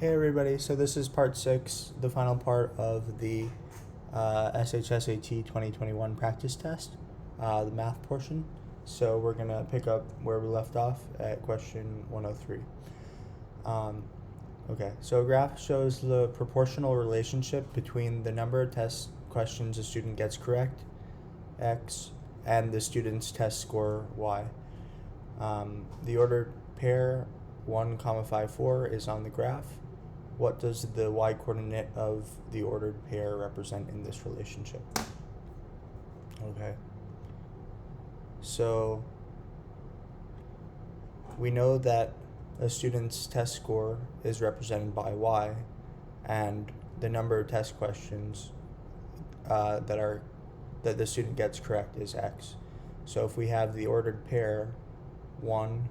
Hey everybody, so this is part 6, the final part of the SHSAT 2021 practice test, the math portion. So we're going to pick up where we left off at question 103. So a graph shows the proportional relationship between the number of test questions a student gets correct, x, and the student's test score, y. The ordered pair 1, 5, 4 is on the graph. What does the y-coordinate of the ordered pair represent in this relationship? Okay. So we know that a student's test score is represented by y, and the number of test questions that the student gets correct is x. So if we have the ordered pair 1,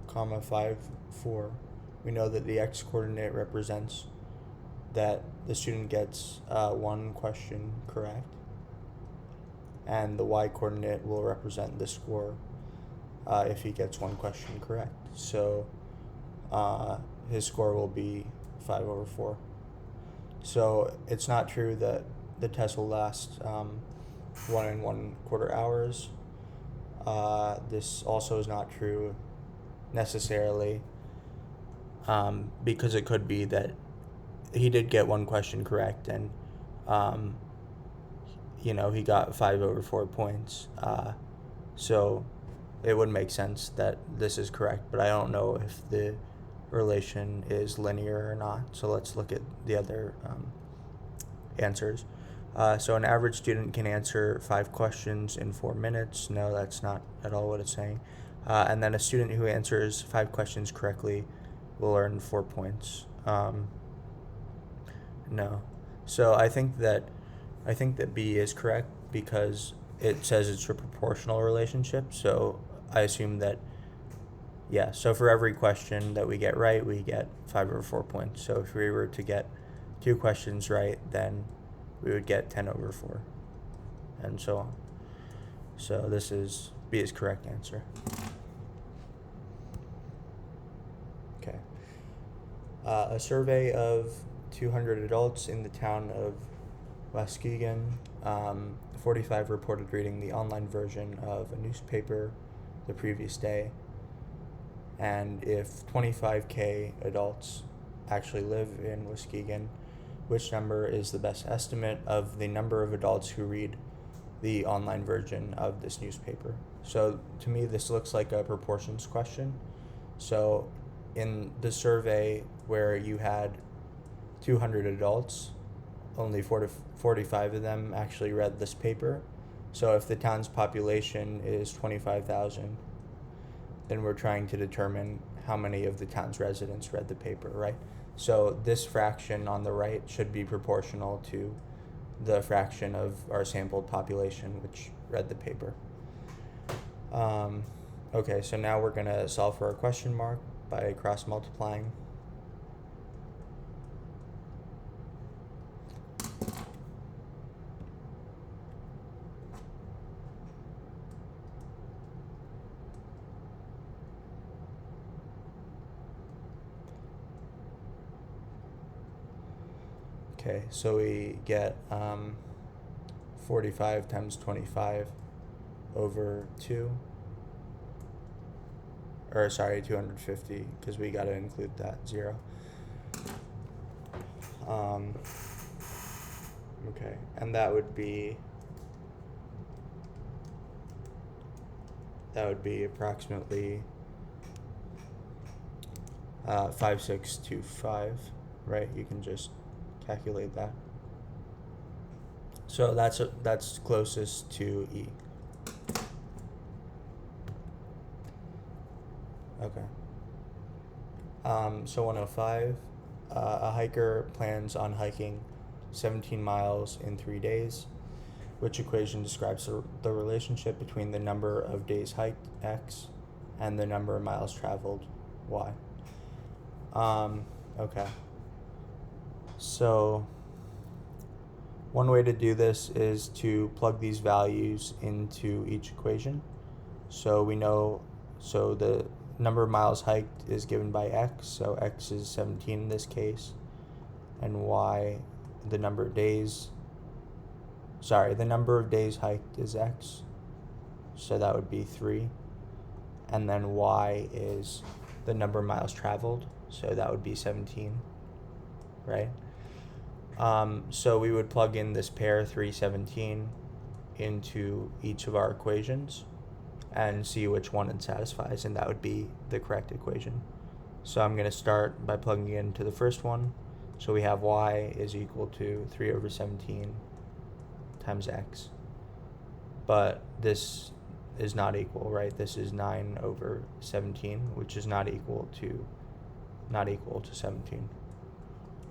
5, 4, we know that the x-coordinate represents that the student gets one question correct, and the y-coordinate will represent the score if he gets one question correct. So his score will be 5/4. So it's not true that the test will last 1 1/4 hours. This also is not true necessarily, because it could be that he did get one question correct and he got 5/4 points, so it would make sense that this is correct, but I don't know if the relation is linear or not. So let's look at the other answers. So an average student can answer 5 questions in 4 minutes. No, that's not at all what it's saying. And then a student who answers 5 questions correctly will earn 4 points. No. So I think that B is correct because it says it's a proportional relationship. So I assume that, so for every question that we get right, we get 5/4 points. So if we were to get 2 questions right, then we would get 10/4, and so on. So B is correct answer. Okay. A survey of 200 adults in the town of Muskegon, 45 reported reading the online version of a newspaper the previous day. And if 25K adults actually live in Muskegon, which number is the best estimate of the number of adults who read the online version of this newspaper? So to me, this looks like a proportions question. So in the survey where you had 200 adults, only 45 of them actually read this paper. So if the town's population is 25,000, then we're trying to determine how many of the town's residents read the paper, right? So this fraction on the right should be proportional to the fraction of our sampled population which read the paper. Okay, so now we're going to solve for a question mark by cross-multiplying. Okay, so we get 45 times 25 over 2. 250, because we got to include that 0. Okay, and that would be approximately 5625, right? You can just calculate that. So that's closest to E. Okay. So 105, a hiker plans on hiking 17 miles in 3 days. Which equation describes the relationship between the number of days hiked, x, and the number of miles traveled, y? Okay. So one way to do this is to plug these values into each equation. So we know, number of miles hiked is given by x, so x is 17 in this case, and y, the number of days hiked is x, so that would be 3, and then y is the number of miles traveled, so that would be 17, right? So we would plug in this pair 3, 17 into each of our equations and see which one it satisfies, and that would be the correct equation. So I'm going to start by plugging into the first one. So we have y is equal to 3 over 17 times x. But this is not equal, right? This is 9 over 17, which is not equal to 17.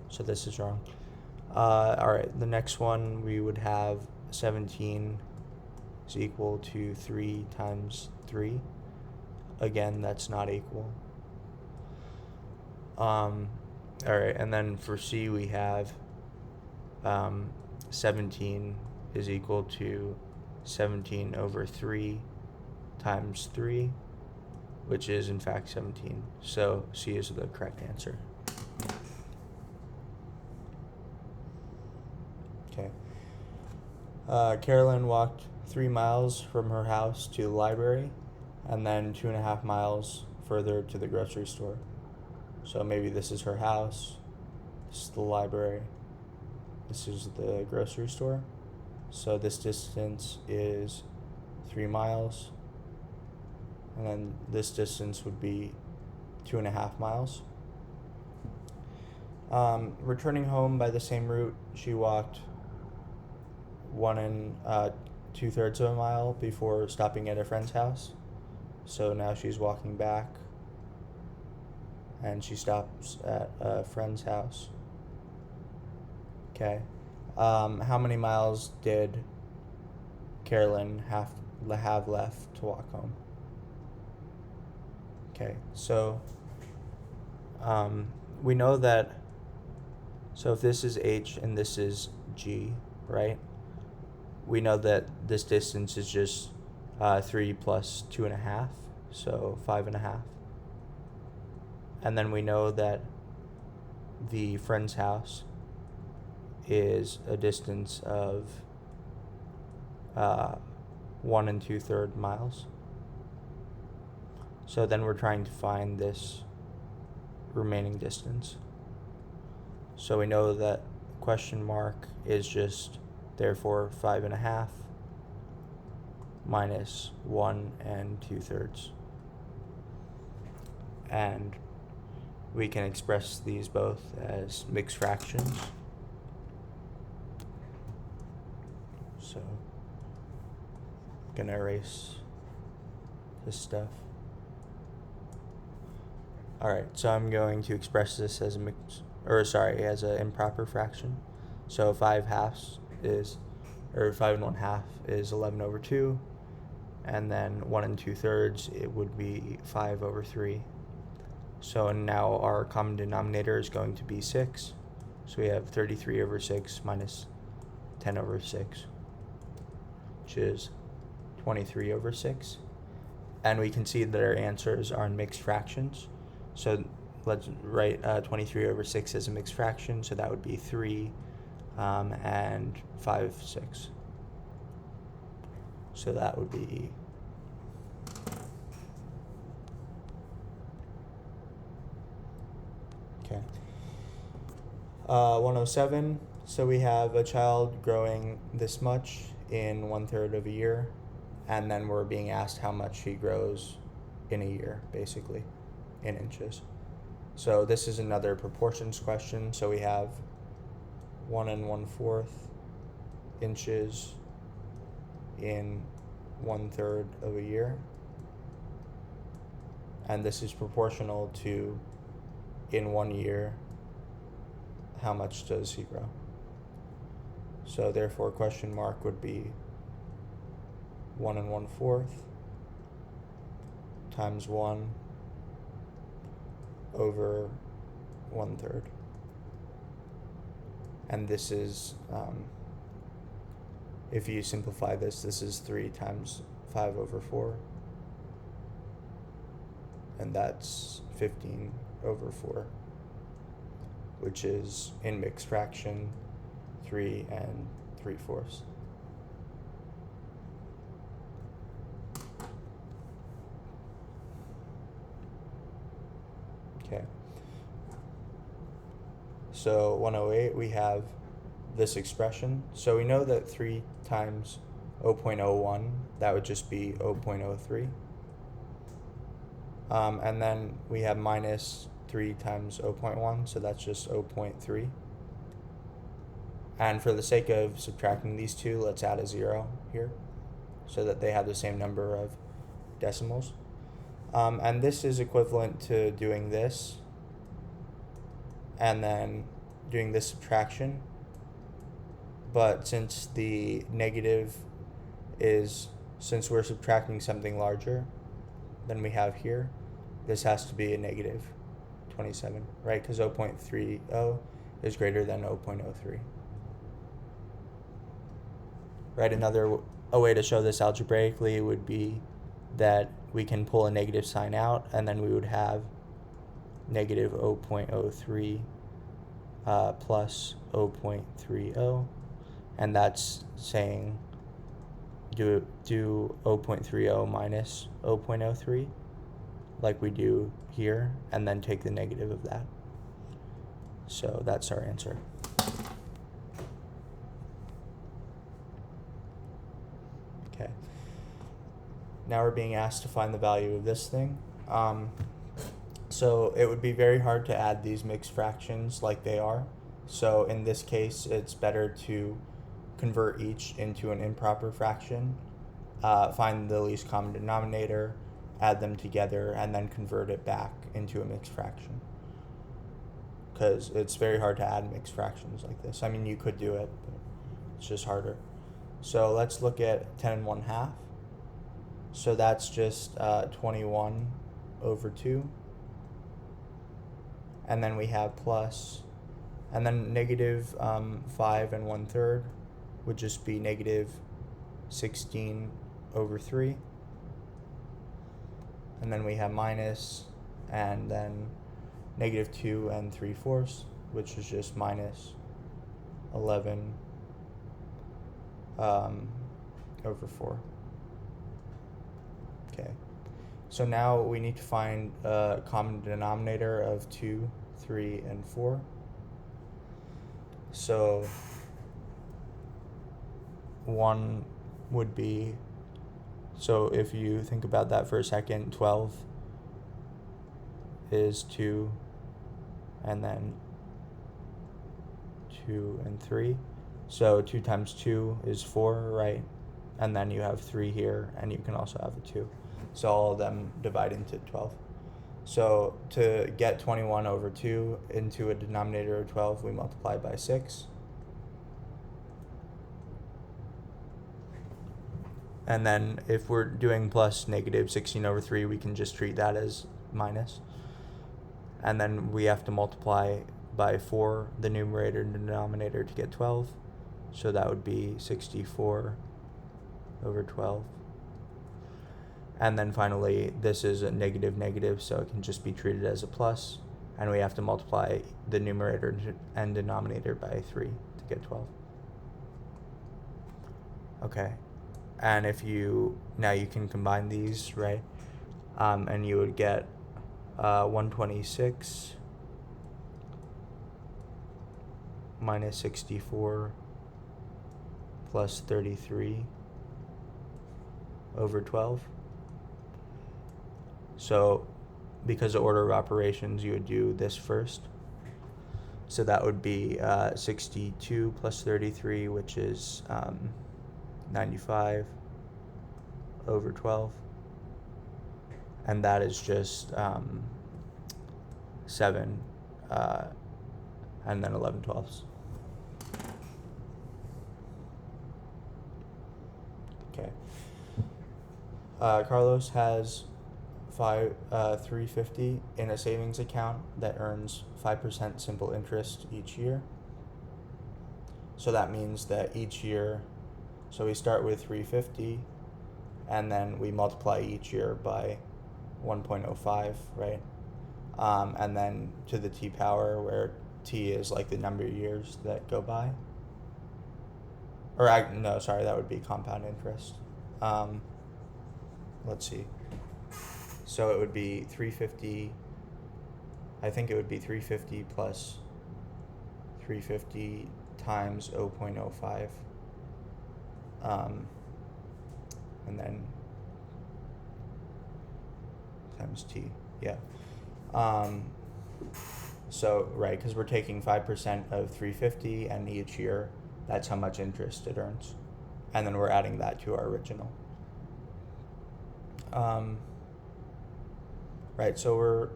So this is wrong. Alright, the next one we would have 17 is equal to 3 times 3. Again, that's not equal. Alright, and then for C we have 17 is equal to 17 over 3 times 3, which is in fact 17. So C is the correct answer. Okay. Carolyn walked 3 miles from her house to the library, and then 2.5 miles further to the grocery store. So maybe this is her house, this is the library, this is the grocery store. So this distance is 3 miles, and then this distance would be 2.5 miles. Returning home by the same route, she walked 1 2/3 of a mile before stopping at a friend's house. So now she's walking back, and she stops at a friend's house. Okay. How many miles did Carolyn have left to walk home? Okay, so we know that, so if this is H and this is G, right? We know that this distance is just 3 plus 2.5, so 5.5. And then we know that the friend's house is a distance of 1 2/3 miles. So then we're trying to find this remaining distance. So we know that question mark is just therefore 5.5 minus 1 2/3. And we can express these both as mixed fractions. So I'm gonna erase this stuff. Alright, so I'm going to express this as as an improper fraction. So 5 1/2 is 11 over 2, and then 1 2/3 it would be 5 over 3. So now our common denominator is going to be 6. So we have 33 over 6 minus 10 over 6, which is 23 over 6. And we can see that our answers are in mixed fractions. So let's write 23 over 6 as a mixed fraction. So that would be 3 and 5/6. So that would be okay. 107. So we have a child growing this much in 1/3 of a year, and then we're being asked how much he grows in a year, basically, in inches. So this is another proportions question. So we have 1 1/4 inches in 1/3 of a year, and this is proportional to, in 1 year, how much does he grow? So therefore question mark would be 1 1/4 times 1 over 1/3. And this is, if you simplify this is 3 times 5 over 4. and that's 15 over 4, which is in mixed fraction 3 3/4. Okay. So 108, we have this expression. So we know that 3 times 0.01, that would just be 0.03. And then we have minus 3 times 0.1, so that's just 0.3. And for the sake of subtracting these two, let's add a 0 here so that they have the same number of decimals. And this is equivalent to doing this and then doing this subtraction. But since the negative is, since we're subtracting something larger than we have here, this has to be a negative 27, right? Because 0.30 is greater than 0.03. Right, a way to show this algebraically would be that we can pull a negative sign out, and then we would have negative 0.03 plus 0.30, and that's saying do 0.30 minus 0.03 like we do here, and then take the negative of that. So that's our answer. Okay. Now we're being asked to find the value of this thing. So it would be very hard to add these mixed fractions like they are. So in this case, it's better to convert each into an improper fraction, find the least common denominator, add them together, and then convert it back into a mixed fraction. Because it's very hard to add mixed fractions like this. I mean, you could do it, but it's just harder. So let's look at 10 1/2. So that's just 21 over 2. And then we have plus, and then negative 5 1/3 would just be negative 16 over 3. And then we have minus, and then negative 2 3/4, which is just minus 11 over 4. Okay, so now we need to find a common denominator of 2, 3, and 4. So 1 would be, so if you think about that for a second, 12 is 2, and then 2 and 3. So 2 times 2 is 4, right? And then you have 3 here, and you can also have a 2. So all of them divide into 12. So to get 21 over 2 into a denominator of 12, we multiply by 6. And then if we're doing plus negative 16 over 3, we can just treat that as minus. And then we have to multiply by 4 the numerator and denominator to get 12. So that would be 64 over 12. And then finally, this is a negative, so it can just be treated as a plus. And we have to multiply the numerator and denominator by 3 to get 12. Okay. And now you can combine these, right? And you would get 126 minus 64 plus 33 over 12. So because of order of operations, you would do this first. So that would be 62 plus 33, which is 95 over 12. And that is just 7 and then 11/12. Okay. Carlos has $350 in a savings account that earns 5% simple interest each year. So that means that each year, so we start with $350, and then we multiply each year by 1.05, right? And then to the t power, where t is like the number of years that go by. No, sorry, that would be compound interest. Let's see. So it would be 350. I think it would be 350 plus 350 times 0.05. And then times t. Yeah. So, right, because we're taking 5% of 350, and each year that's how much interest it earns. And then we're adding that to our original. Right, so we're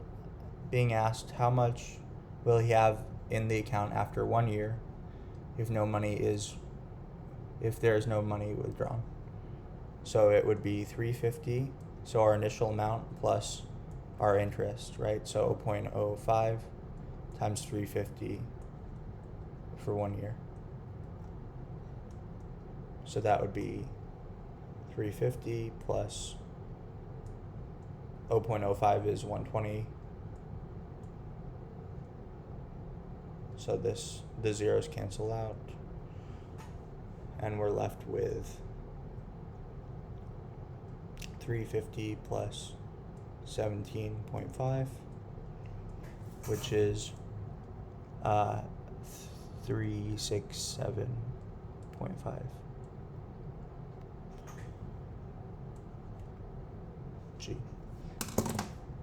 being asked how much will he have in the account after 1 year if there is no money withdrawn. So it would be 350, so our initial amount plus our interest, right? So 0.05 times 350 for 1 year. So that would be 350 plus 0.05 is 120. So the zeros cancel out, and we're left with 350 plus 17.5, which is 367.5. G.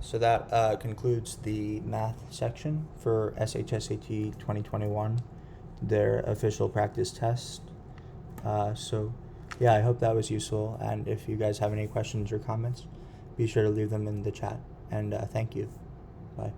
So that concludes the math section for SHSAT 2021, their official practice test. So yeah, I hope that was useful, and if you guys have any questions or comments, be sure to leave them in the chat, and thank you. Bye.